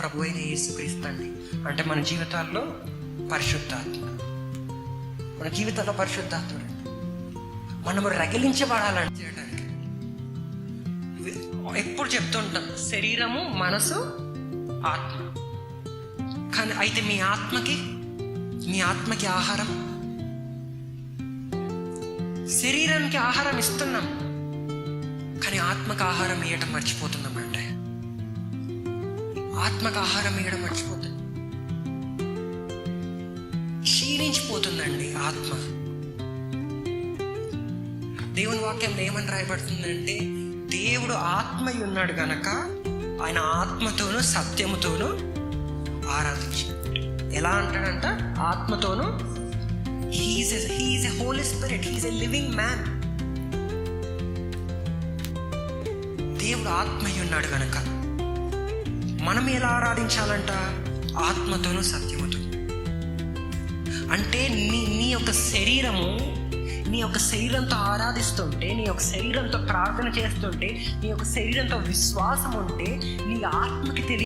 ప్రభు అయిన యేసుక్రీస్తు అండి. అంటే మన జీవితాల్లో పరిశుద్ధాత్మ, మన జీవితాల్లో పరిశుద్ధాత్మ మనము రగిలించబడాలని చేయడానికి. ఎప్పుడు చెప్తుంటాం శరీరము, మనసు, ఆత్మ. కానీ అయితే మీ ఆత్మకి ఆహారం, శరీరానికి ఆహారం ఇస్తున్నాం కానీ ఆత్మకు ఆహారం వేయటం మర్చిపోతున్నామంటే, ఆత్మకు ఆహారం వేయడం మర్చిపోతుంది. క్షీణించిపోతుందండి ఆత్మ. దేవుని వాక్యం ఏమని రాయబడుతుందంటే, దేవుడు ఆత్మై ఉన్నాడు గనక ఆయన ఆత్మతోనూ సత్యముతోనూ ఆరాధించు. ఎలా అంటాడంట? ఆత్మతోనూ. He is a holy spirit, he is a living man. దేవుడు ఆత్మై ఉన్నాడు గనక మనం ఎలా ఆరాధించాలంట? ఆత్మతోనూ సత్యముతో. అంటే నీ యొక్క శరీరము, నీ యొక్క శరీరంతో ఆరాధిస్తుంటే, నీ యొక్క శరీరంతో ప్రార్థన చేస్తుంటే, నీ యొక్క శరీరంతో విశ్వాసం ఉంటే నీ ఆత్మకి తెలియ